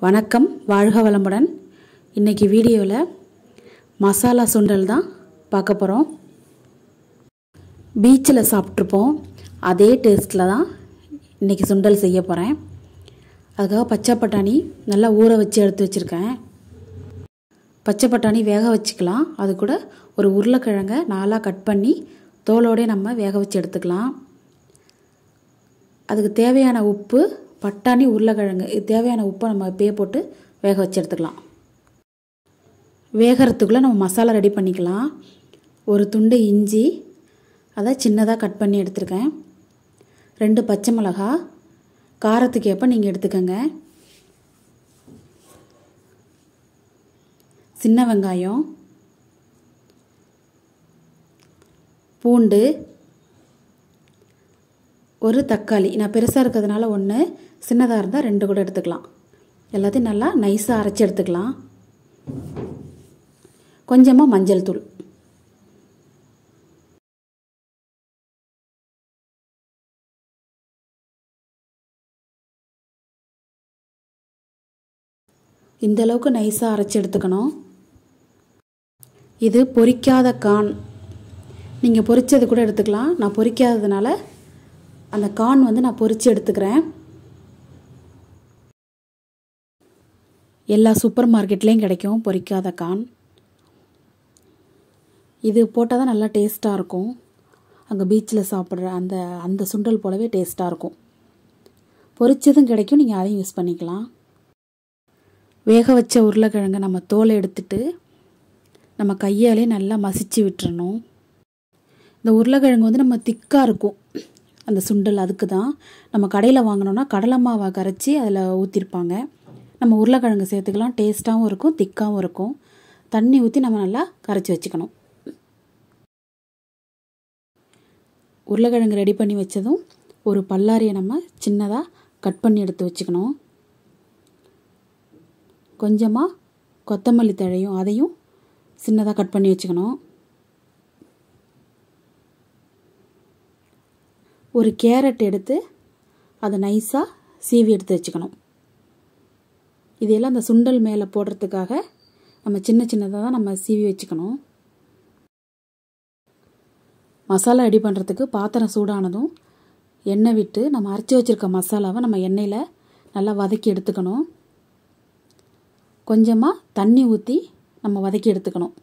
வணக்கம், வாழ்க வளமுடன். இன்றைக்கி வீடியோவில் மசாலா சுண்டல் தான் பார்க்க போகிறோம். பீச்சில் சாப்பிட்ருப்போம், அதே டேஸ்ட்டில் தான் இன்றைக்கி சுண்டல் செய்ய போகிறேன். அதுக்காக பச்சை பட்டாணி நல்லா ஊற வச்சு எடுத்து வச்சுருக்கேன். பச்சை பட்டாணி வேக வச்சுக்கலாம். அது கூட ஒரு உருளைக்கிழங்கை நாலாக கட் பண்ணி தோலோடே நம்ம வேக வச்சு எடுத்துக்கலாம். அதுக்கு தேவையான உப்பு, பட்டாணி, உருளைக்கிழங்கு இது தேவையான உப்பை நம்ம இப்பயே போட்டு வேக வச்சு எடுத்துக்கலாம். வேகிறதுக்குள்ளே நம்ம மசாலா ரெடி பண்ணிக்கலாம். ஒரு துண்டு இஞ்சி அதை சின்னதாக கட் பண்ணி எடுத்துருக்கேன். 2 பச்சை மிளகா, காரத்துக்கு ஏற்ப நீங்கள் எடுத்துக்கோங்க. சின்ன வெங்காயம், பூண்டு, ஒரு தக்காளி. நான் பெருசாக இருக்கிறதுனால 1, சின்னதாக இருந்தால் 2 கூட எடுத்துக்கலாம். எல்லாத்தையும் நல்லா நைஸாக அரைச்சி எடுத்துக்கலாம். கொஞ்சமாக மஞ்சள் தூள், இந்த அளவுக்கு நைஸாக அரைச்சி எடுத்துக்கணும். இது பொரிக்காத கார்ன். நீங்கள் பொரிச்சது கூட எடுத்துக்கலாம். நான் பொரிக்காததுனால அந்த கார்ன் நான் பொரித்து எடுத்துக்கிறேன். எல்லா சூப்பர் மார்க்கெட்லேயும் கிடைக்கும் பொரிக்காத கார்ன். இது போட்டால் தான் நல்லா டேஸ்ட்டாக இருக்கும். அங்கே பீச்சில் சாப்பிட்ற அந்த சுண்டல் போலவே டேஸ்ட்டாக இருக்கும். பொரிச்சதும் கிடைக்கும், நீங்கள் அதையும் யூஸ் பண்ணிக்கலாம். வேக வச்ச உருளைக்கிழங்கை நம்ம தோலை எடுத்துட்டு நம்ம கையாலே நல்லா மசிச்சு விட்டுறணும். இந்த உருளைக்கிழங்கு நம்ம திக்காக இருக்கும் அந்த சுண்டல். அதுக்கு தான் நம்ம கடையில் வாங்கினோன்னா கடலை மாவை கரைச்சி அதில் ஊற்றிருப்பாங்க. நம்ம உருளைக்கிழங்கு சேர்த்துக்கலாம். டேஸ்ட்டாகவும் இருக்கும், திக்காகவும் இருக்கும். தண்ணி ஊற்றி நம்ம நல்லா கரைச்சி வச்சுக்கணும். உருளைக்கிழங்கு ரெடி பண்ணி வச்சதும் ஒரு பல்லாரியை நம்ம சின்னதாக கட் பண்ணி எடுத்து வச்சுக்கணும். கொஞ்சமாக கொத்தமல்லி தழையும் அதையும் சின்னதாக கட் பண்ணி வச்சுக்கணும். ஒரு கேரட் எடுத்து அதை நைஸாக சீவி எடுத்து வச்சுக்கணும். இதெல்லாம் அந்த சுண்டல் மேலே போடுறதுக்காக நம்ம சின்னதாக தான் நம்ம சீவி வச்சுக்கணும். மசாலா ரெடி பண்ணுறதுக்கு பாத்திரம் சூடானதும் எண்ணெய் விட்டு நம்ம அரைச்சி வச்சுருக்க மசாலாவை நம்ம எண்ணெயில் நல்லா வதக்கி எடுத்துக்கணும். கொஞ்சமாக தண்ணி ஊற்றி நம்ம வதக்கி எடுத்துக்கணும்.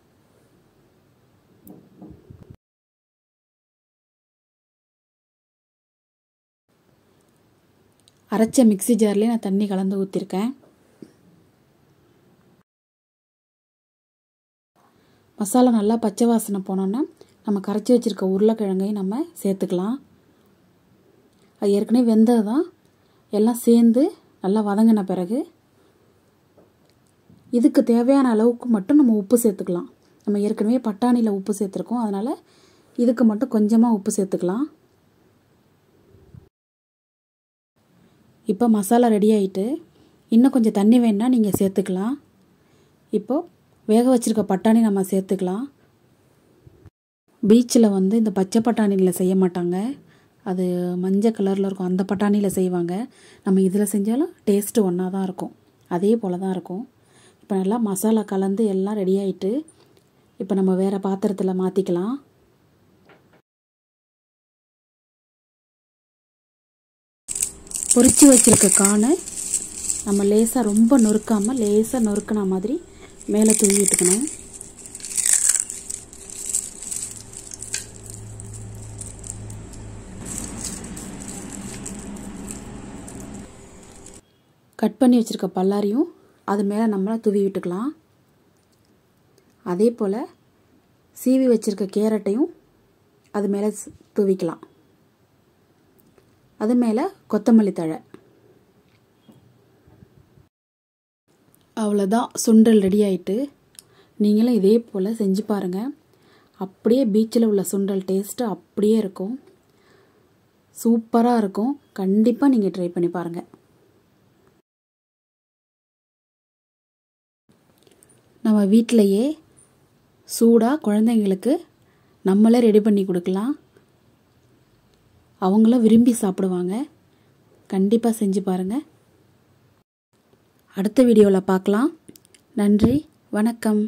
அரைச்ச மிக்ஸி ஜார்லேயே நான் தண்ணி கலந்து ஊற்றிருக்கேன். மசாலா நல்லா பச்சை வாசனை போனோன்னா நம்ம கரைச்சி வச்சுருக்க உருளைக்கிழங்கையும் நம்ம சேர்த்துக்கலாம். அது ஏற்கனவே வெந்தது தான். எல்லாம் சேர்ந்து நல்லா வதங்கின பிறகு இதுக்கு தேவையான அளவுக்கு மட்டும் நம்ம உப்பு சேர்த்துக்கலாம். நம்ம ஏற்கனவே பட்டாணியில் உப்பு சேர்த்துருக்கோம், அதனால் இதுக்கு மட்டும் கொஞ்சமாக உப்பு சேர்த்துக்கலாம். இப்போ மசாலா ரெடி ஆகிட்டு இன்னும் கொஞ்சம் தண்ணி வேணுன்னா நீங்கள் சேர்த்துக்கலாம். இப்போது வேக வச்சுருக்க பட்டாணி நம்ம சேர்த்துக்கலாம். பீச்சில் இந்த பச்சை பட்டாணியில் செய்ய மாட்டாங்க, அது மஞ்சள் கலரில் இருக்கும். அந்த பட்டாணியில் செய்வாங்க. நம்ம இதில் செஞ்சாலும் டேஸ்ட்டு ஒன்றா தான் இருக்கும், அதே போல் தான் இருக்கும். இப்போ நல்லா மசாலா கலந்து எல்லாம் ரெடி ஆகிட்டு இப்போ நம்ம வேறு பாத்திரத்தில் மாற்றிக்கலாம். பொரிச்சு வச்சுருக்க கானை நம்ம லேசாக ரொம்ப நொறுக்காமல் லேசாக நொறுக்கின மாதிரி மேலே தூவி விட்டுக்கணும். கட் பண்ணி வச்சுருக்க பல்லாரியும் அது மேலே நம்ம தூவி விட்டுக்கலாம். அதே போல் சீவி வச்சுருக்க கேரட்டையும் அது மேலே தூவிக்கலாம். அது மேலே கொத்தமல்லி தழை. அவ்வளோதான், சுண்டல் ரெடி ஆகிட்டு. நீங்களும் இதே போல் செஞ்சு பாருங்கள். அப்படியே பீச்சில் உள்ள சுண்டல் டேஸ்ட்டு அப்படியே இருக்கும். சூப்பராக இருக்கும். கண்டிப்பாக நீங்கள் ட்ரை பண்ணி பாருங்கள். நம்ம வீட்டிலையே சூடாக குழந்தைங்களுக்கு நம்மளே ரெடி பண்ணி கொடுக்கலாம். அவங்களும் விரும்பி சாப்பிடுவாங்க. கண்டிப்பாக செஞ்சு பாருங்கள். அடுத்த வீடியோவில் பார்க்கலாம். நன்றி, வணக்கம்.